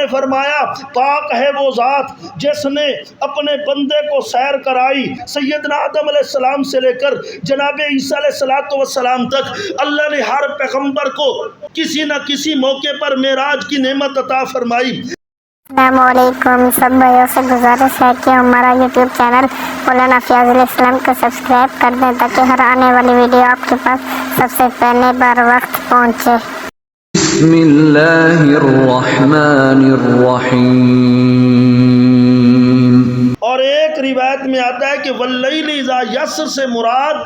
نے فرمایا پاک ہے وہ ذات جس نے اپنے بندے کو سیر کرائی سیدنا آدم علیہ السلام سے لے کر جناب عیسیٰ علیہ السلام تک۔ اللہ نے ہر پیغمبر کو کسی نہ کسی موقع پر معراج کی نعمت عطا فرمائی۔ السلام علیکم، سب بھائیوں سے گزارش ہے کہ ہمارا یوٹیوب چینل مولانا فیاض الاسلام کو سبسکرائب کر دیں تاکہ ہر آنے والی ویڈیو آپ کے پاس سب سے پہلے بر وقت پہنچے۔ بسم اللہ الرحمن الرحیم۔ اور ایک روایت میں آتا ہے کہ واللیل اذا یسر سے مراد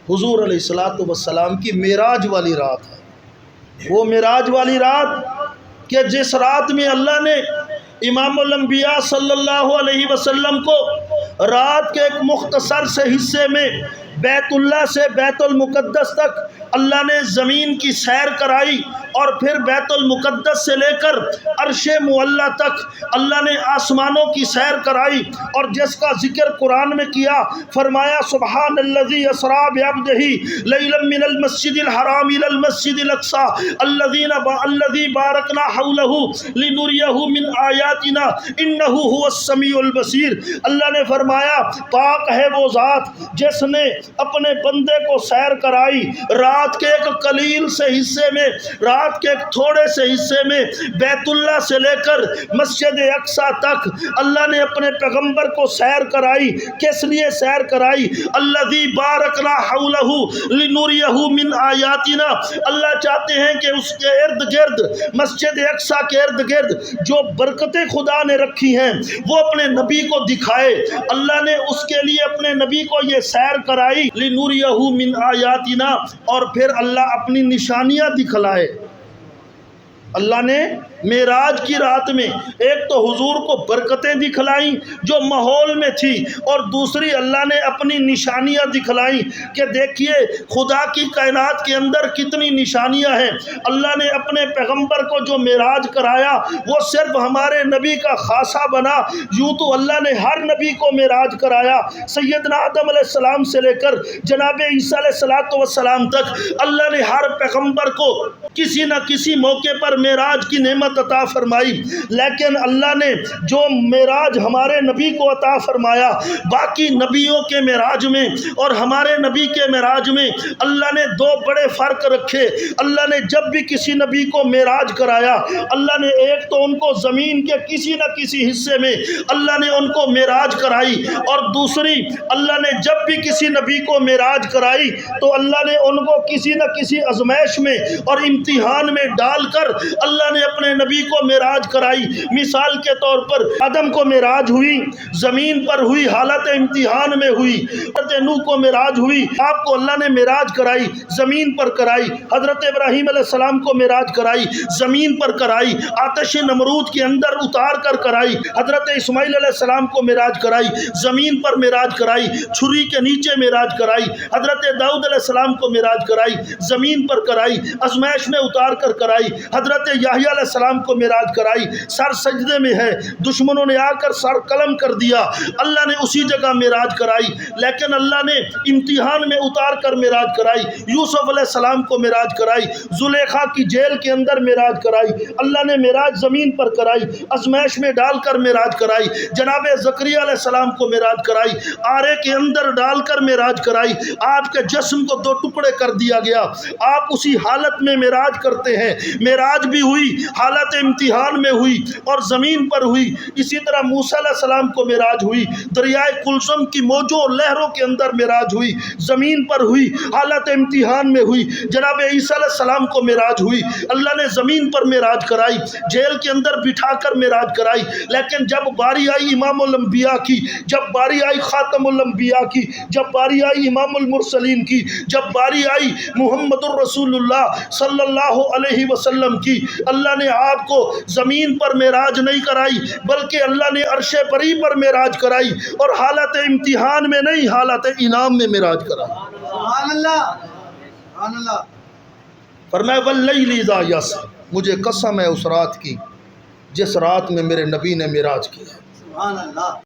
حضور علیہ السلام کی معراج والی رات ہے۔ وہ معراج والی رات کہ جس رات میں اللہ نے امام الانبیاء صلی اللہ علیہ وسلم کو رات کے ایک مختصر سے حصے میں بیت اللہ سے بیت المقدس تک اللہ نے زمین کی سیر کرائی، اور پھر بیت المقدس سے لے کر عرش معلیٰ تک اللہ نے آسمانوں کی سیر کرائی، اور جس کا ذکر قرآن میں کیا فرمایا سبحان الذی اسریٰ بعبدہ لیلا من المسجد الحرام الی المسجد الاقصی الذی بارکنا حولہ لنریہ من آیاتنا انہ هو السمیع البصیر۔ اللہ نے فرمایا پاک ہے وہ ذات جس نے اپنے بندے کو سیر کرائی رات کے ایک قلیل سے حصے میں، رات کے ایک تھوڑے سے حصے میں بیت اللہ سے لے کر مسجد اقصی تک اللہ نے اپنے پیغمبر کو سیر کرائی۔ کس لیے سیر کرائی؟ الذی بارکنا حولہ لنریہ من آیاتنا، اللہ چاہتے ہیں کہ اس کے ارد گرد، مسجد اقصی کے ارد گرد جو برکتیں خدا نے رکھی ہیں وہ اپنے نبی کو دکھائے۔ اللہ نے اس کے لیے اپنے نبی کو یہ سیر کرائی لنریہ من آیاتنا، اور پھر اللہ اپنی نشانیاں دکھلائے۔ اللہ نے معراج کی رات میں ایک تو حضور کو برکتیں دکھلائیں جو ماحول میں تھی، اور دوسری اللہ نے اپنی نشانیاں دکھلائیں کہ دیکھیے خدا کی کائنات کے اندر کتنی نشانیاں ہیں۔ اللہ نے اپنے پیغمبر کو جو معراج کرایا وہ صرف ہمارے نبی کا خاصہ بنا، یوں تو اللہ نے ہر نبی کو معراج کرایا۔ سیدنا آدم علیہ السلام سے لے کر جناب عیسیٰ علیہ السلام تک اللہ نے ہر پیغمبر کو کسی نہ کسی موقع پر معراج کی نعمت عطا فرمائی، لیکن اللہ نے جو معراج ہمارے نبی کو عطا فرمایا باقی نبیوں کے معراج میں اور ہمارے نبی کے معراج میں اللہ نے دو بڑے فرق رکھے۔ اللہ نے جب بھی کسی نبی کو معراج کرایا اللہ نے ایک تو ان کو زمین کے کسی نہ کسی حصے میں اللہ نے ان کو معراج کرائی، اور دوسری اللہ نے جب بھی کسی نبی کو معراج کرائی تو اللہ نے ان کو کسی نہ کسی آزمائش میں اور امتحان میں ڈال کر اللہ نے اپنے نبی کو معراج کرائی۔ مثال کے طور پر آدم کو معراج ہوئی زمین پر ہوئی، حالت امتحان میں ہوئی۔ حضرت نوح کو معراج ہوئی، آپ کو اللہ نے معراج کرائی زمین پر کرائی۔ حضرت ابراہیم علیہ السلام کو معراج کرائی زمین پر کرائی، آتش نمرود کے اندر اتار کر کرائی۔ حضرت اسماعیل علیہ السلام کو معراج کرائی زمین پر معراج کرائی، چھری کے نیچے معراج کرائی۔ حضرت داؤد علیہ السلام کو معراج کرائی زمین پر کرائی، آزمائش میں اتار کر کرائی۔ حضرت یحییٰ علیہ السلام کو معراج کرائی، سر سجدے میں ہے، دشمنوں نے آ کر سر قلم کر دیا، اللہ نے اسی جگہ معراج کرائی، لیکن اللہ نے امتحان میں اتار کر معراج کرائی۔ یوسف علیہ السلام کو معراج کرائی، زلیخا کی جیل کے اندر معراج کرائی، اللہ نے معراج زمین پر کرائی، آزمائش میں ڈال کر معراج کرائی۔ جناب زکریا علیہ السلام کو معراج کرائی، آرے کے اندر ڈال کر معراج کرائی، آپ کے جسم کو دو ٹکڑے کر دیا گیا، آپ اسی حالت میں معراج کرتے ہیں۔ معراج بھی ہوئی، حالت امتحان میں ہوئی اور زمین پر ہوئی۔ اسی طرح موسیٰ علیہ السلام کو معراج ہوئی، دریائے کلثم کی موجوں اور لہروں کے اندر معراج ہوئی، زمین پر ہوئی، حالت امتحان میں ہوئی۔ جناب عیسیٰ علیہ السلام کو معراج ہوئی، اللہ نے زمین پر معراج کرائی، جیل کے اندر بٹھا کر معراج کرائی، لیکن جب باری آئی امام الانبیاء کی، جب باری آئی خاتم الانبیاء کی، جب باری آئی امام المرسلین کی، جب باری آئی محمد الرسول اللہ صلی اللہ علیہ وسلم کی، اللہ نے آپ کو زمین پر معراج نہیں کرائی بلکہ اللہ نے عرش بری پر معراج کرائی، اور حالت امتحان میں نہیں، حالت انعام میں معراج کرائی۔ سبحان اللہ، سبحان اللہ۔ فرمایا واللیل اذا یسر، مجھے قسم ہے اس رات کی جس رات میں میرے نبی نے معراج کیا۔ سبحان اللہ۔